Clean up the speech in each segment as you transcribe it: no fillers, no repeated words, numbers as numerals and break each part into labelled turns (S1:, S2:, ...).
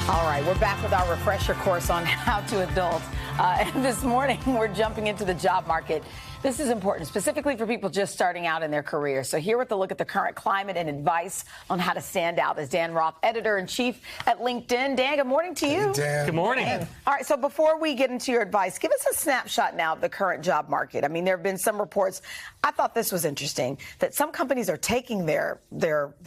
S1: All right, we're back with our refresher course on how to adult. And this morning, we're jumping into the job market. This is important, specifically for people just starting out in their career. So here with a look at the current climate and advice on how to stand out is Dan Roth, editor-in-chief at LinkedIn. Dan, good morning to you.
S2: Hey, Dan.
S3: Good morning.
S1: All right, so before we get into your advice, give us a snapshot now of the current job market. I mean, there have been some reports. I thought this was interesting, that some companies are taking their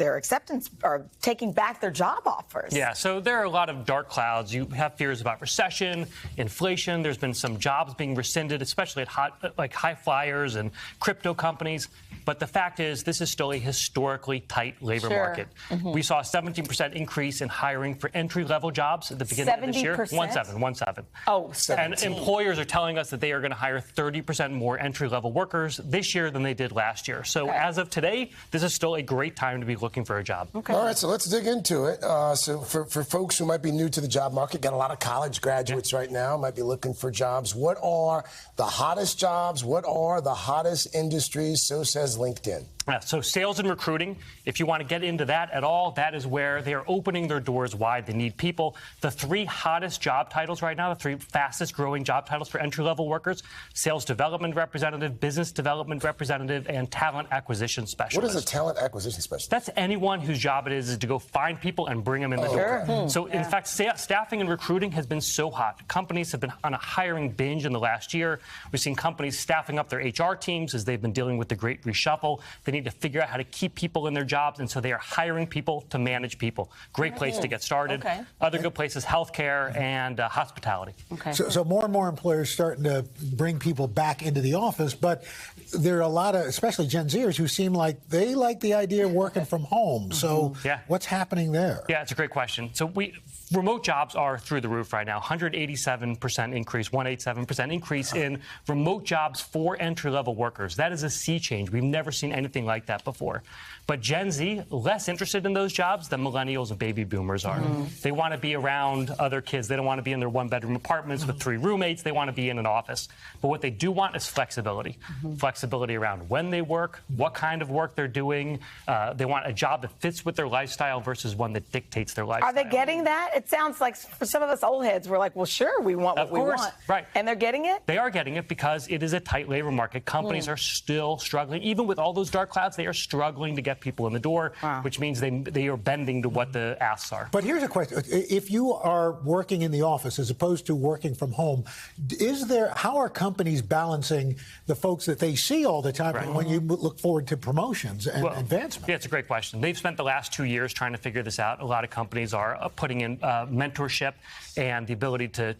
S1: acceptance or taking back their job offers.
S3: Yeah, so there are a lot of dark clouds. You have fears about recession, inflation. There's been some jobs being rescinded, especially at high flyers and crypto companies. But the fact is, this is still a historically tight labor market. We saw a 17% increase in hiring for entry-level jobs at the beginning of this year. 17.
S1: Oh, 17.
S3: And employers are telling us that they are going to hire 30% more entry-level workers this year than they did last year. So as of today, this is still a great time to be looking for a job.
S2: Okay. All right, so let's dig into it. So for folks who might be new to the job market, got a lot of college graduates right now, might be looking for jobs. What are the hottest jobs? What are the hottest industries? So says LinkedIn.
S3: So sales and recruiting, if you want to get into that at all, that is where they are opening their doors wide. They need people. The three hottest job titles right now, the three fastest growing job titles for entry-level workers: sales development representative, business development representative, and talent acquisition specialist.
S2: What is a talent acquisition specialist?
S3: That's anyone whose job it is to go find people and bring them in the door. So in fact, staffing and recruiting has been so hot. Companies have been on a hiring binge in the last year. We've seen companies staffing up their HR teams as they've been dealing with the great reshuffle. They need to figure out how to keep people in their jobs, and so they are hiring people to manage people. Great place to get started. Other good places: healthcare and hospitality.
S4: So more and more employers starting to bring people back into the office, but there are a lot of, especially Gen Zers, who seem like they like the idea of working from home. So what's happening there?
S3: Yeah, it's a great question. So remote jobs are through the roof right now. 187% increase, 187% increase in remote jobs for entry-level workers. That is a sea change. We've never seen anything like that before. But Gen Z, less interested in those jobs than millennials and baby boomers are. They want to be around other kids. They don't want to be in their one-bedroom apartments with 3 roommates. They want to be in an office. But what they do want is flexibility. Flexibility around when they work, what kind of work they're doing. They want a job that fits with their lifestyle versus one that dictates their lifestyle.
S1: Are they getting that? It sounds like for some of us old heads, we're like, well, sure, we want what we want.
S3: Right.
S1: And they're getting it?
S3: They are getting it because it is a tight labor market. Companies are still struggling. Even with all those dark clouds, they are struggling to get people in the door, which means they are bending to what the asks are.
S4: But here's a question. If you are working in the office as opposed to working from home, how are companies balancing the folks that they see all the time when you look forward to promotions and advancement?
S3: Yeah, it's a great question. They've spent the last 2 years trying to figure this out. A lot of companies are putting in mentorship and the ability to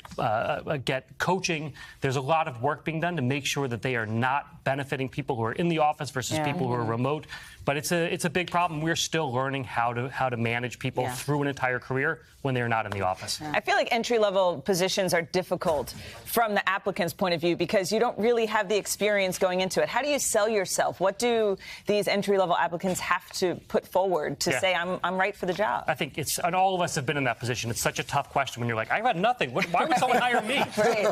S3: get coaching. There's a lot of work being done to make sure that they are not benefiting people who are in the office versus people who are remote. But it's a big problem. We're still learning how to manage people through an entire career when they're not in the office.
S5: I feel like entry-level positions are difficult from the applicant's point of view because you don't really have the experience going into it. How do you sell yourself? What do these entry-level applicants have to put forward to say, I'm right for the job?
S3: I think and all of us have been in that position. It's such a tough question when you're like, I've got nothing. Why would someone hire me?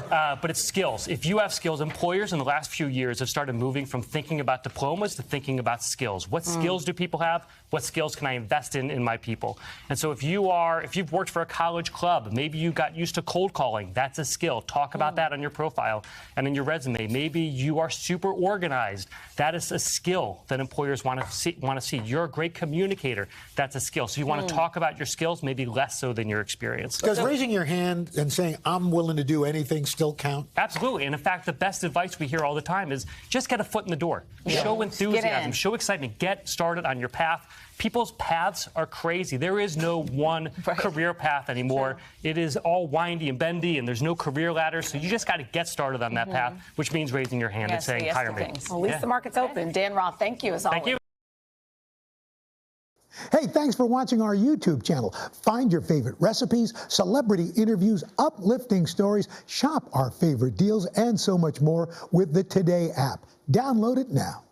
S3: But it's skills. If you have skills, employers in the last few years have started moving from thinking about diplomas to thinking about skills. What skills do people have? What skills can I invest in my people? And so if you've worked for a college club, maybe you got used to cold calling. That's a skill. Talk about that on your profile and in your resume. Maybe you are super organized. That is a skill that employers want to see. You're a great communicator. That's a skill. So you want to talk about your skills, maybe less so than your experience.
S4: Does raising your hand and saying, I'm willing to do anything, still count?
S3: Absolutely. And in fact, the best advice we hear all the time is just get a foot in the door. Show enthusiasm. Show excitement. Get started on your path. People's paths are crazy. There is no one career path anymore. It is all windy and bendy, and there's no career ladder. So you just got to get started on that path, which means raising your hand and saying, hire me.
S1: Well, at least the market's open. Dan Roth, thank you as always.
S3: Thank you.
S4: Hey, thanks for watching our YouTube channel. Find your favorite recipes, celebrity interviews, uplifting stories, shop our favorite deals, and so much more with the Today app. Download it now.